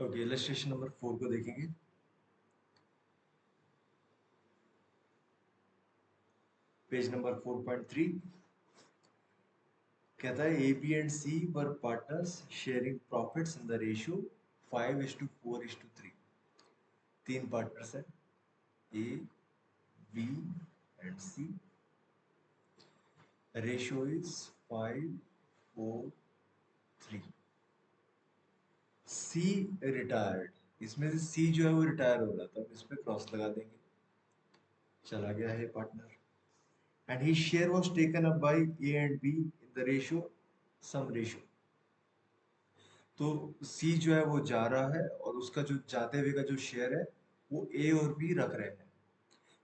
Okay, illustration number 4 को देखेंगे। Page number 4.3 कहता है A B and C were partners sharing profits in the ratio 5:4:3। तीन partners हैं, A B and C. Ratio is 5:4:3। C retired, इसमें से सी जो है वो रिटायर हो रहा था, इस पे क्रॉस लगा देंगे। चला गया है partner. And he share was taken up by A and B in the ratio some ratio. तो सी जो है वो जा रहा है और उसका जो जाते हुए का जो शेयर है वो ए और बी रख रहे हैं,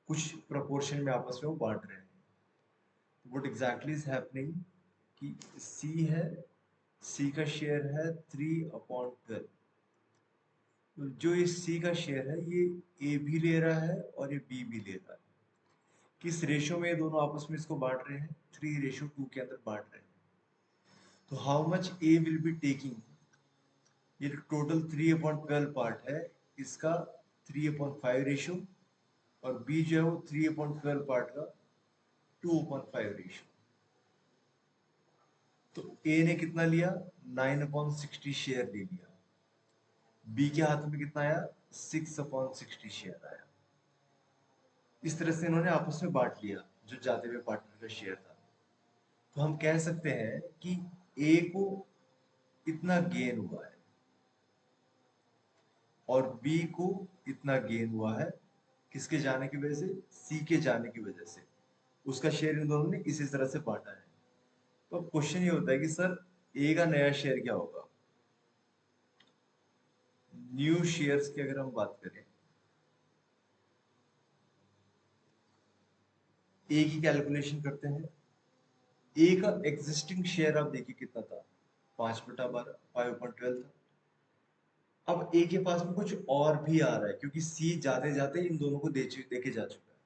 कुछ प्रोपोर्शन में आपस में वो बांट रहे हैं। व्हाट एग्जैक्टली इज हैपनिंग कि सी है, सी का शेयर है 3/12। जो ये सी का शेयर है ये ए भी ले रहा है और ये बी भी ले रहा है। किस रेशो में ये दोनों आपस में इसको बांट रहे हैं? 3:2 के अंदर बांट रहे हैं। तो how much A will be taking, ये टोटल 3/12 पार्ट है, इसका 3/5 रेशो, और बी जो है वो 3/12 पार्ट का 2/5 रेशो। तो ए ने कितना लिया? 9/60 शेयर ले लिया। बी के हाथ में कितना आया? 6/60 शेयर आया। इस तरह से इन्होंने आपस में बांट लिया जो जाते हुए पार्टनर का शेयर था। तो हम कह सकते हैं कि ए को इतना गेन हुआ है और बी को इतना गेन हुआ है। किसके जाने की वजह से? सी के जाने की वजह से। उसका शेयर इन दोनों ने इसी तरह से बांटा है। तो अब क्वेश्चन ये होता है कि सर ए का नया शेयर क्या होगा? न्यू शेयर्स की अगर हम बात करें, ए की कैलकुलेशन करते हैं। ए का एग्जिस्टिंग शेयर आप देखिए कितना था? 5/12, 5/12 था। अब ए के पास में कुछ और भी आ रहा है क्योंकि सी जाते जाते इन दोनों को देके जा चुका है।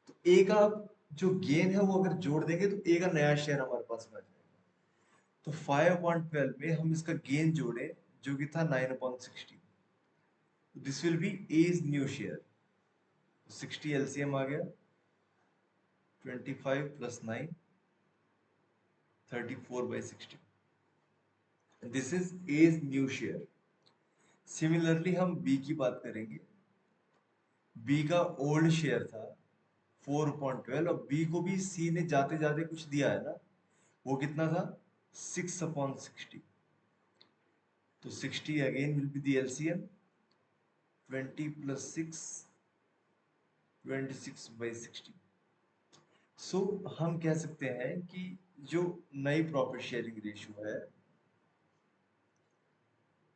तो ए का जो गेन है वो अगर जोड़ देंगे तो ए का नया शेयर हमारे पास में आ जाएगा। तो 5/12 में हम इसका गेन जोड़े जो कि था 9/60। This will be A's new share. 60 LCM आ गया, 25 + 9, 34/60। This is A's new share. Similarly हम बी की बात करेंगे। बी का ओल्ड शेयर था 4/12 और बी को भी सी ने जाते जाते कुछ दिया है ना, वो कितना था? 6/60। तो 60 again will be the LCM, 20 + 6, 26/60। सो हम कह सकते हैं कि जो नई प्रॉफिट शेयरिंग रेशियो है,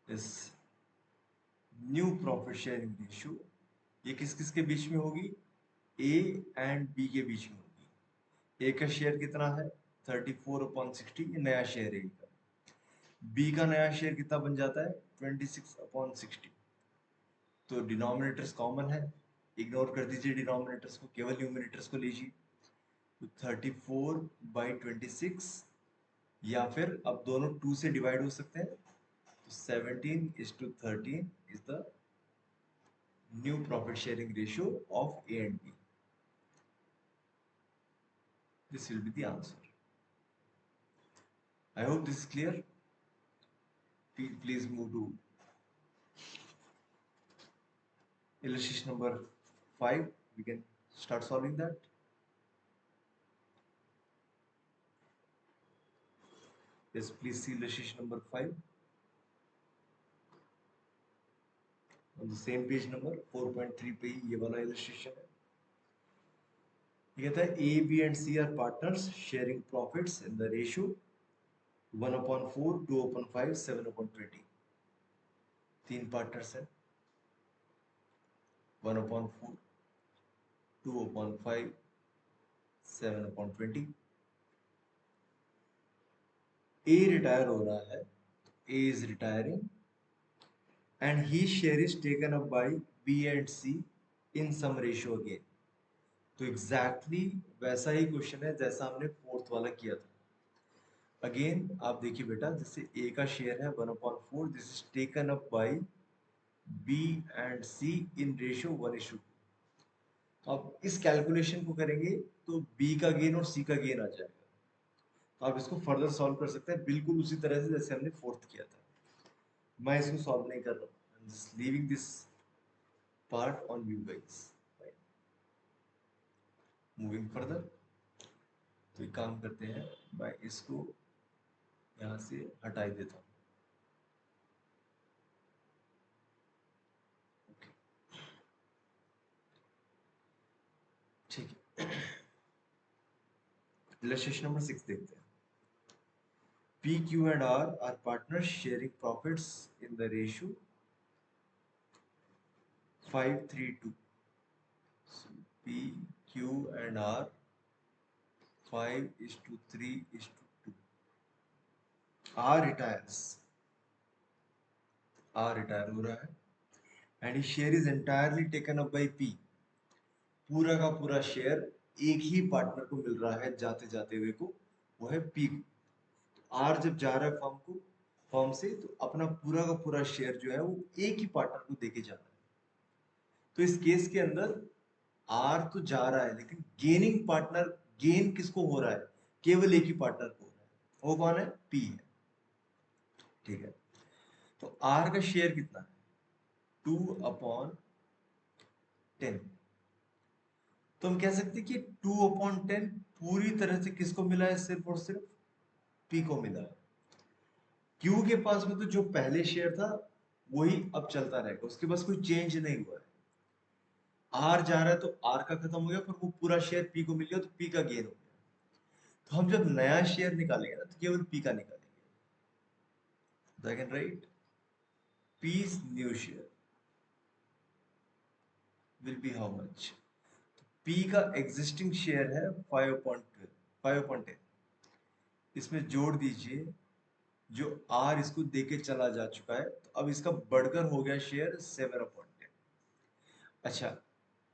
इस न्यू प्रॉफिट शेयरिंग रेशियो, ये किस किस के बीच में होगी? ए एंड बी के बीच में होगी। ए का शेयर कितना है? 34/60, ये नया शेयर है का। बी का नया शेयर कितना बन जाता है? 26/60। तो डिनोमिनेटर्स कॉमन है, इग्नोर कर दीजिए डिनोमिनेटर्स को, केवल न्यूमिनेटर्स को लीजिए। तो 34/26, या फिर अब दोनों 2 से डिवाइड हो सकते हैं, तो 17:13 is the new profit sharing ratio of A and B. This will be the answer. I hope this is clear. Please move to illustration number 5. We can start solving that. Yes, please see illustration number 5 on the same page number 4.3 पे ही ये वाला illustration है। ये कहता है A, B and C are partners sharing profits in the ratio 1/4, 2/5, 7/20। तीन partners हैं, 1/4, 2/5, 7/20। A retire हो रहा है, A is retiring and his share is taken up by B and C in some ratio again। तो exactly वैसा ही question है जैसा हमने फोर्थ वाला किया था। अगेन आप देखिए बेटा, जैसे ए का शेयर है 1/4, this is taken up by B and C in ratio 1:2। अब इस कैलकुलेशन को करेंगे तो बी का गेन और सी का गेन आ जाएगा। तो आप इसको फर्दर सॉल्व कर सकते हैं बिल्कुल उसी तरह से जैसे हमने फोर्थ किया था। मैं इसको सॉल्व नहीं कर रहा हूँ, just leaving this part on you guys. Moving further, तो एक काम करते हैं, मैं इसको यहाँ से हटा ही देता हूँ। ठीक है, इलस्ट्रेशन नंबर 6 देखते हैं। P, Q and R are partners sharing profits in the ratio 5:3:2. So P, Q and R 5:3:2. R retires. R retire हो रहा है and his share is entirely taken up by P. पूरा का पूरा share एक ही partner को मिल रहा है जाते जाते हुए को, वो है P को। आर जब जा रहा है फर्म से, तो अपना पूरा का पूरा शेयर जो है वो एक ही पार्टनर को देके जा रहा है। तो इस केस के अंदर आर तो जा रहा है, लेकिन गेनिंग पार्टनर, गेन किसको हो रहा है? केवल एक ही पार्टनर को हो रहा है। वो कौन है? पी है। ठीक है, तो आर का शेयर कितना है? 2/10। तो हम कह सकते हैं कि 2/10 पूरी तरह से किसको मिला है? सिर्फ और सिर्फ पी को मिला है। क्यू के पास में तो जो पहले शेयर था वही अब चलता रहेगा, उसके पास कोई चेंज नहीं हुआ है। आर जा रहा है तो आर का खत्म हो गया, पर वो पूरा शेयर पी को मिल गया, तो पी का गेन हो गया। तो हम जब नया शेयर निकालेंगे ना, तो केवल पी का निकालेंगे। तो I can write P's new share will be how much? P का एग्जिस्टिंग शेयर है 5/10। इसमें जोड़ दीजिए जो आर इसको देके चला जा चुका है, तो अब इसका बढ़कर हो गया शेयर 7/10। अच्छा,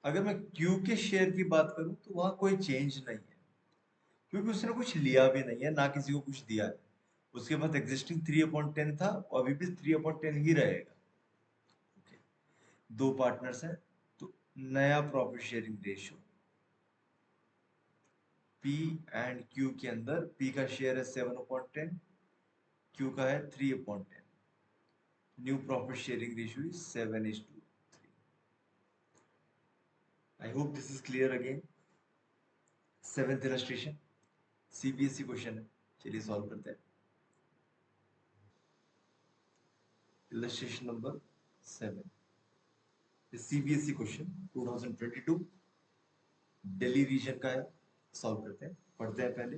अगर मैं क्यू के शेयर की बात करूं तो वहां कोई चेंज नहीं है, क्योंकि उसने कुछ लिया भी नहीं है, ना किसी को कुछ दिया है। उसके पास एग्जिस्टिंग 3/10 था और अभी भी 3/10 ही रहेगा। okay. दो पार्टनर्स हैं, तो नया profit sharing ratio P and Q के अंदर P का शेयर है 7/10, Q का है 3/10। New profit sharing ratio is 7:3। I hope this is clear. Again seventh illustration, CBSE question है, चलिए सॉल्व करते हैं। Illustration number 7, CBSE question 2022, Delhi region का है। सॉल्व करते हैं, पढ़ते हैं पहले।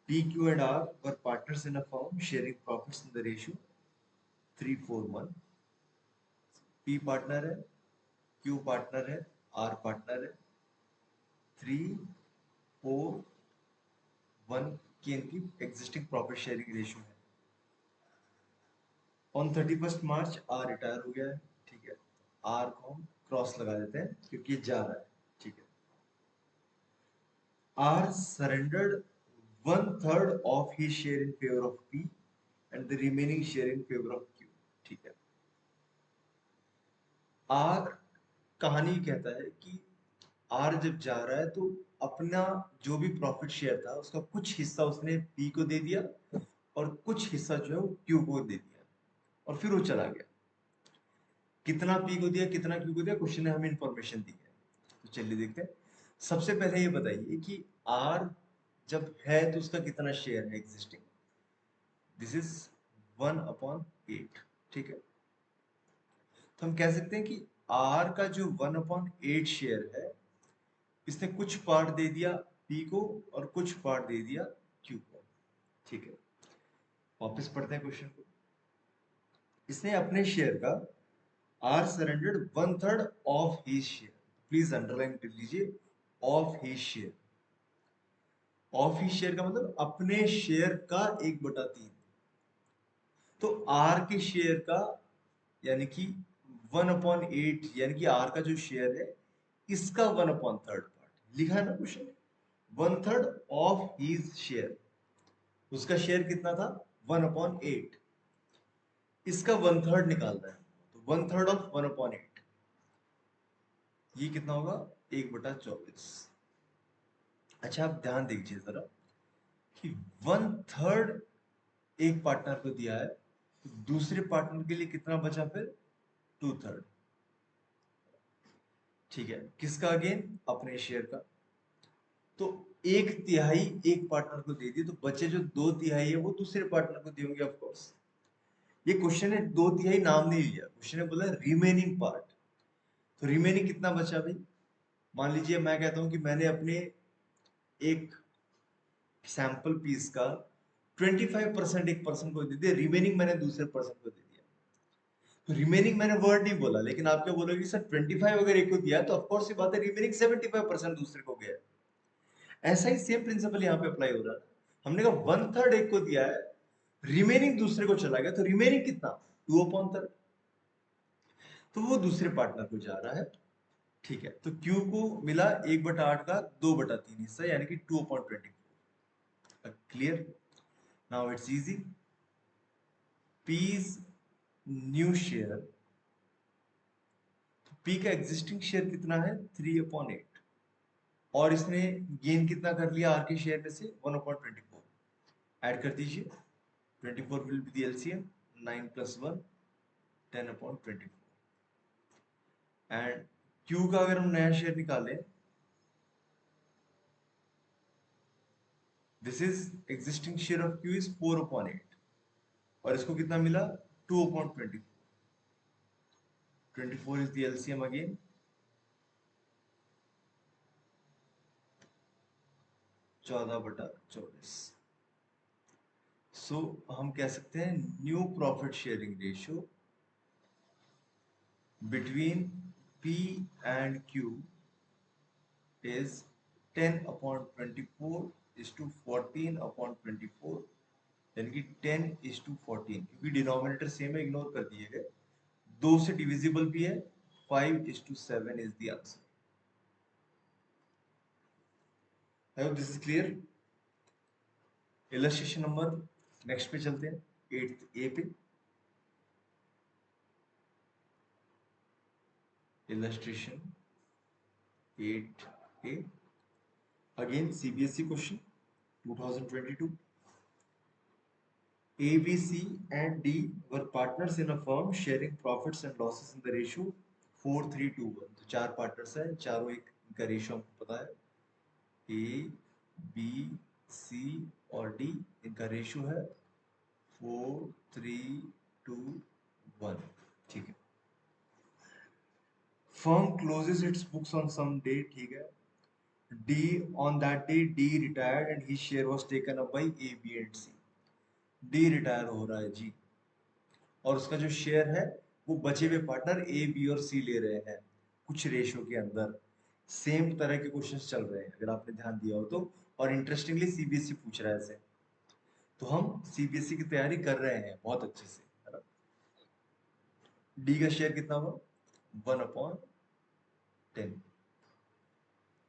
P, Q and R were partners in a firm sharing profits in the ratio 3:4:1। P partner है, Q पार्टनर है, R पार्टनर है, 3:4:1 की इनकी एग्जिस्टिंग प्रॉफिट शेयरिंग रेशियो है। ऑन 31 मार्च R रिटायर हो गया है। ठीक है, R को हम क्रॉस लगा देते हैं क्योंकि ये जा रहा है। ठीक है, R surrendered 1/3 of his share in favor of P and the remaining share in favor of Q। ठीक है, आर कहानी कहता है कि आर जब जा रहा है तो अपना जो भी प्रॉफिट शेयर था उसका कुछ हिस्सा उसने पी को दे दिया और कुछ हिस्सा जो है वो क्यू को दे दिया, और फिर वो चला गया। कितना पी को दिया, कितना क्यू को दिया, क्वेश्चन ने हमें इंफॉर्मेशन दी है। तो चलिए देखते हैं। सबसे पहले ये बताइए कि आर जब है तो उसका कितना शेयर है एग्जिस्टिंग? This is 1/8। ठीक है, तो हम कह सकते हैं कि आर का जो 1/8 शेयर है, इसने कुछ पार्ट दे दिया पी को और कुछ पार्ट दे दिया क्यू को। ठीक है, वापस पढ़ते हैं क्वेश्चन को। इसने अपने शेयर का are surrendered 1/3 of his share, please underline कर लीजिए, of his share. Of his share का मतलब अपने शेयर का 1/3। तो आर के शेयर का यानी कि 1/8, यानी कि आर का जो शेयर है इसका 1/3 पार्ट लिखा है ना क्वेश्चन में, 1/3 ऑफ हिज शेयर। उसका शेयर कितना था? 1/8। इसका 1/3 निकालना है, तो 1/3 ऑफ 1/8, ये कितना होगा 1/24। अच्छा आप ध्यान दीजिए जरा कि 1/3 एक पार्टनर को दिया है, तो दूसरे पार्टनर के लिए कितना बचा फिर 2/3। ठीक है, किसका अगेन अपने शेयर का। तो 1/3 एक पार्टनर को दे दी, तो बचे जो 2/3 है वो दूसरे पार्टनर को दिए ऑफ कोर्स। ये क्वेश्चन है 2/3 नाम नहीं लिया, क्वेश्चन है बोला रिमेनिंग पार्ट। तो रिमेनिंग कितना बचा भाई, मान लीजिए मैं कहता हूं कि मैंने अपने एक सैंपल पीस का 25% एक पर्सन को दे दिया, रिमेनिंग मैंने दूसरे पर्सन को दे दिया। तो रिमेनिंग मैंने वर्ड नहीं बोला, लेकिन आप क्या बोलोगे सर 25 अगर एक को दिया तो ऑफकोर्स ये बात है रिमेनिंग 75% दूसरे को गया। ऐसा ही सेम प्रिंसिपल यहाँ पे अप्लाई हो रहा है। हमने कहा 1/3 एक को दिया है, रिमेनिंग दूसरे को चला गया, तो रिमेनिंग कितना 2/3, तो वो दूसरे पार्टनर को जा रहा है। ठीक है, तो Q को मिला 1/8 का 2/3 हिस्सा, यानी कि 2/24। Clear, now it's easy. P's new share, P का एग्जिस्टिंग शेयर कितना है 3/8, और इसने गेन कितना कर लिया आर के शेयर में से 1/24। ऐड कर दीजिए, 24 will be the LCM, 9 + 1 10/24। And Q का अगर हम नया शेयर निकालें, this is existing share of Q is 4/8, और इसको कितना मिला 2/24। 24 इज द एलसीएम अगेन, 14/24। सो हम कह सकते हैं new profit sharing ratio between P and Q is 10/24 is to 14/24, यानी कि 10:14, क्योंकि डिनोमिनेटर सेम है इग्नोर कर दिए गए, 2 से डिविजिबल भी है, 5:7 is the answer. I hope this is clear. Illustration number next पे चलते हैं, 8th A पे। Illustration 8A, again CBSE question 2022. A, B, C and D were partners in a firm sharing profits and losses in the ratio 4:3:1। तो 4 partners हैं, चारों एक इनका ratio हमको पता है, A, B, C और D, इनका रेशियो है 4:3:1। ठीक है, firm closes its books on some day, ठीक है, D on that day D retired and his share was taken up by A, B and C। D retire हो रहा है जी, और उसका जो शेयर है वो बचे हुए पार्टनर ए बी और सी ले रहे हैं कुछ रेशो के अंदर। सेम तरह के क्वेश्चंस चल रहे हैं अगर आपने ध्यान दिया हो तो, और इंटरेस्टिंगली सीबीएसई पूछ रहा है ऐसे, तो हम सीबीएसई की तैयारी कर रहे हैं बहुत अच्छे से, है ना। डी का शेयर कितना हुआ 1/10।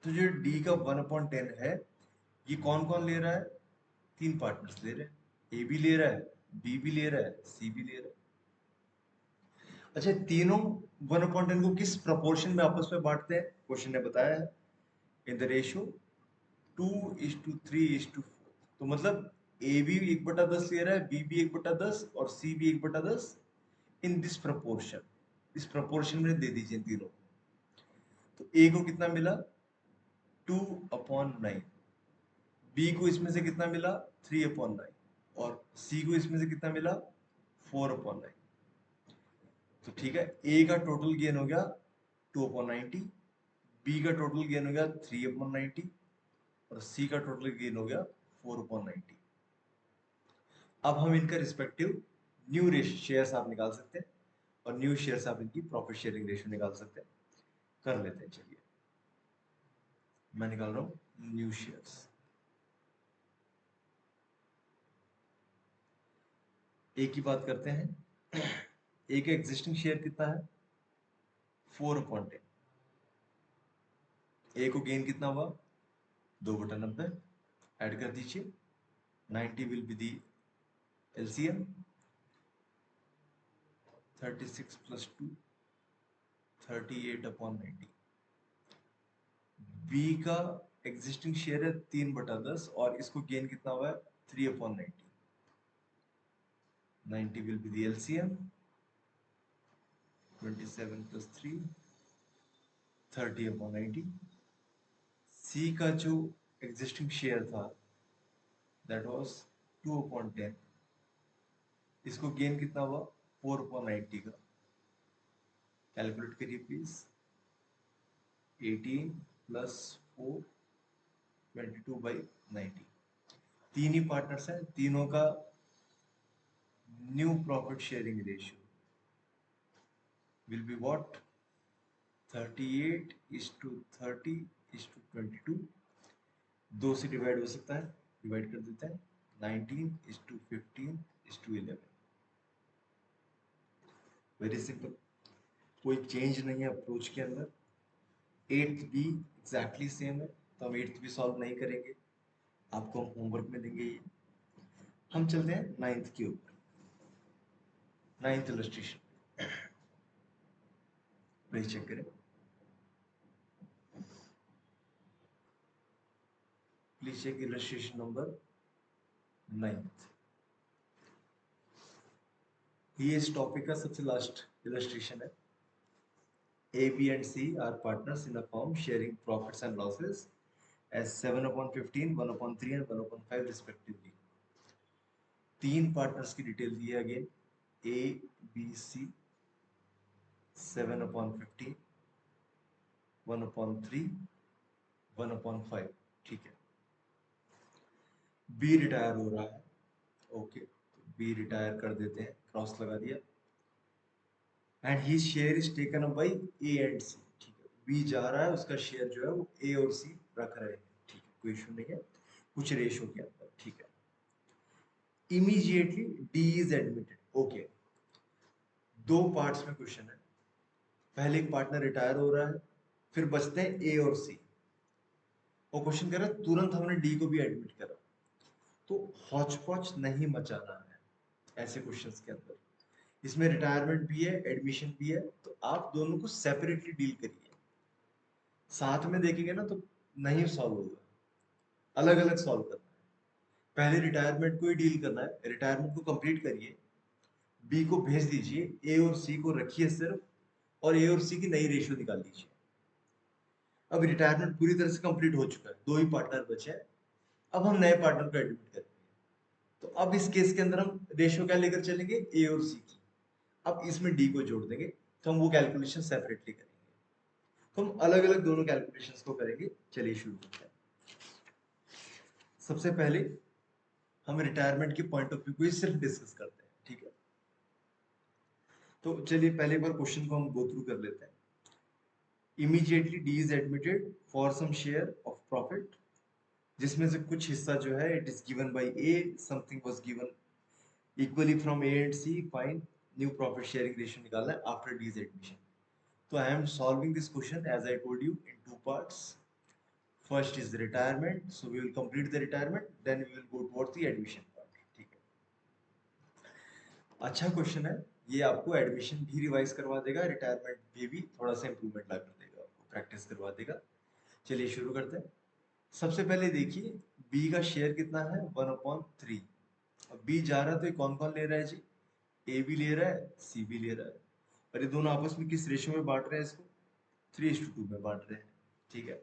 तो जो डी का 1/10 है, ये कौन कौन ले रहा है, 3 पार्टनर्स ले रहे हैं, ए भी ले रहा है, बी भी ले रहा है, सी भी ले रहा है। अच्छा, तीनों 1/10 को किस प्रपोर्शन में आपस में बांटते हैं, क्वेश्चन ने बताया है, इन द रेशियो 2:3:4। तो मतलब ए भी 1/10 ले रहा है, बी भी 1/10 और सी भी 1/10, इन दिस प्रपोर्शन, इस प्रपोर्शन में दे दीजिए तीनों। तो ए को कितना मिला 2/9, बी को इसमें से कितना मिला 3/9, और सी को इसमें से कितना मिला 4/9। तो ठीक है, ए का टोटल गेन हो गया 2/90, बी का टोटल गेन हो गया 3/90, और सी का टोटल गेन हो गया 4/90। अब हम इनका रिस्पेक्टिव न्यू शेयर्स आप निकाल सकते हैं, और न्यू शेयर्स आप इनकी प्रॉफिट शेयरिंग रेशियो निकाल सकते हैं। कर लेते हैं, चलिए मैं निकाल रहा हूं न्यू शेयर्स। ए की बात करते हैं, ए का एग्जिस्टिंग शेयर कितना है 4/10। ए को गेन कितना हुआ 2/90, ऐड कर दीजिए, 90 will be the LCM, 36 plus 2 38/90। B का एग्जिस्टिंग शेयर है 3/10 और इसको गेन कितना हुआ है 3/90। 90 will be the LCM, 27 plus 3 30/90। सी का जो एग्जिस्टिंग शेयर था दैट वाज 2/10, इसको गेन कितना हुआ 4/90 का। कैलकुलेट करिए प्लीज। 18 प्लस 4 22/90। तीन ही पार्टनर्स हैं, तीनों का new profit sharing ratio will be what 38:30:22। दो से डिवाइड हो सकता है, डिवाइड कर देते हैं। 19:15:11। वेरी सिंपल, कोई चेंज नहीं है अप्रोच के अंदर। एट्थ भी एग्जैक्टली सेम है, तो हम एट्थ भी सॉल्व नहीं करेंगे, आपको हम होमवर्क में देंगे ये। हम चलते हैं नाइन्थ के ऊपर। नाइन्थ इलस्ट्रेशन प्लीज चेक करें, please check illustration number 9th। ये इस टॉपिक का सबसे लास्ट इलस्ट्रेशन है। A, B and C are partners in a firm sharing profits and losses as 7/15, 1/3 and 1/5 respectively। तीन पार्टनर्स की डिटेल दी है अगेन, A, B, C, 7/15, 1/3, 1/5। ठीक है। B रिटायर हो रहा है, ओके, B रिटायर कर देते हैं, क्रॉस लगा दिया। And he share is taken up by A and C। ठीक है, B जा रहा है, उसका शेयर जो है वो A और C रख रहे हैं। ठीक है, कोई इशू नहीं है, कुछ रेशो के अंदर। ठीक है। Immediately D is admitted. Okay, दो पार्ट्स में क्वेश्चन है। पहले एक पार्टनर रिटायर हो रहा है, फिर बचते हैं A और C, और क्वेश्चन कह रहा है तुरंत हमने D को भी एडमिट करा। तो हौच पौच नहीं मचाना है ऐसे क्वेश्चंस के अंदर। इसमें रिटायरमेंट भी है, एडमिशन भी है, तो आप दोनों को सेपरेटली डील करिए। साथ में देखेंगे ना तो नहीं सॉल्व होगा, अलग अलग सॉल्व करना है। पहले रिटायरमेंट को ही डील करना है, रिटायरमेंट को कंप्लीट करिए, बी को भेज दीजिए, ए और सी को रखिए सिर्फ, और ए और सी की नई रेशियो निकाल दीजिए। अब रिटायरमेंट पूरी तरह से कंप्लीट हो चुका है, दो ही पार्टनर बचे हैं, अब हम नए पार्टनर को एडमिट करेंगे। तो अब इस केस के अंदर हम रेशियो क्या लेकर चलेंगे, ए और सी की। अब इसमें डी को जोड़ देंगे, तो हम वो कैलकुलेशन सेपरेटली करेंगे। तो हम अलग अलग दोनों कैलकुलेशंस को करेंगे। चलिए शुरू करते हैं। सबसे पहले हम रिटायरमेंट के पॉइंट ऑफ व्यू को ही सिर्फ डिस्कस करते हैं। ठीक है, तो चलिए पहले बार क्वेश्चन को हम गो थ्रू कर लेते हैं। Immediately D is admitted for some share of profit, जिसमें से कुछ हिस्सा जो है it is given by A, something was given equally from A and C. Fine, new profit sharing ratio निकालना है आफ्टर डीज एडमिशन। तो I am solving this question as I told you in two parts. First is the retirement, so we will complete the retirement, then we will go towards the admission part। ठीक है, अच्छा question है ये, आपको admission भी revise करवा देगा, retirement भी थोड़ा सा इंप्रूवमेंट ला कर देगा, आपको प्रैक्टिस करवा देगा। चलिए शुरू करते हैं। सबसे पहले देखिए बी का शेयर कितना है 1/3। अब बी जा रहा है तो ये कौन कौन ले रहा है जी, ए भी ले रहा है, सी भी ले रहा है, और ये दोनों आपस में किस रेशियो में बांट रहे हैं इसको, 3:2 में बांट रहे हैं। ठीक है,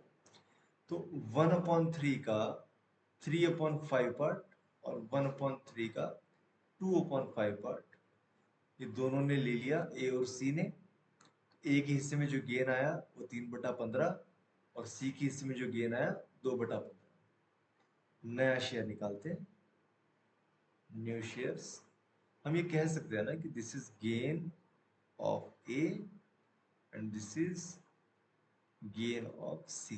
तो 1/3 का 3/5 पार्ट और 1/3 का 2/5 पार्ट, ये दोनों ने ले लिया, ए और सी ने। ए के हिस्से में जो गेन आया वो 3/15, और सी के हिस्से में जो गेन आया 2/15। नया शेयर निकालते हैं, न्यू शेयर्स। हम ये कह सकते हैं ना कि this is gain of A and this is gain of C.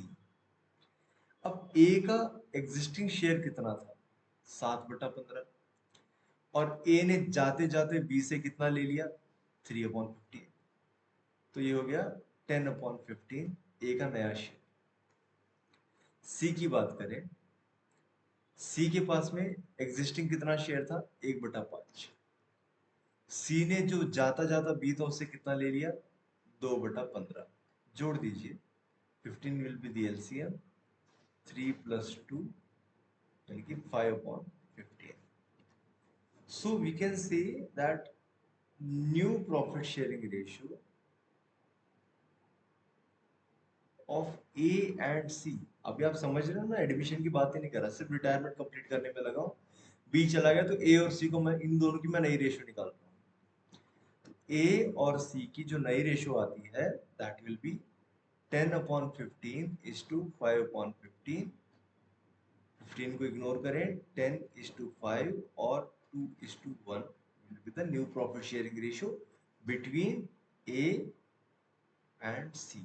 अब ए का एग्जिस्टिंग शेयर कितना था 7/15, और ए ने जाते जाते बी से कितना ले लिया 3/15, तो ये हो गया 10/15 ए का नया शेयर। सी की बात करें, सी के पास में एग्जिस्टिंग कितना शेयर था 1/5, सी ने जो जाता जाता बी था उससे कितना ले लिया, 2/15, जोड़ दीजिए, 15 विल बी दी एलसीएम, 3 + 2 यानी कि 5/15. So we can say that new profit sharing ratio of A and C. अभी आप समझ रहे हो ना, एडमिशन की बात ही नहीं कर रहा, सिर्फ रिटायरमेंट कंप्लीट करने में लगा हूं। बी चला गया तो ए और सी को मैं, इन दोनों की मैं नई रेशियो निकाल रहा हूँ। ए और सी की जो नई रेशियो आती है that will be 10/15 is to 5/15. 15 को इग्नोर करें, 10:5 और 2:1 will be the new profit sharing ratio between A and C.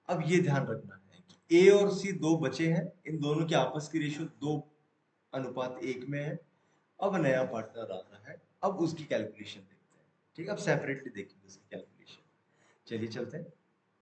अब ये ध्यान रखना है कि ए और सी दो बचे हैं, इन दोनों की आपस की रेशियो 2:1 में है। अब नया पार्टनर आ रहा है, अब उसकी कैलकुलेशन देखते हैं, ठीक है, अब सेपरेटली देखेंगे उसकी कैलकुलेशन। चलिए चलते हैं।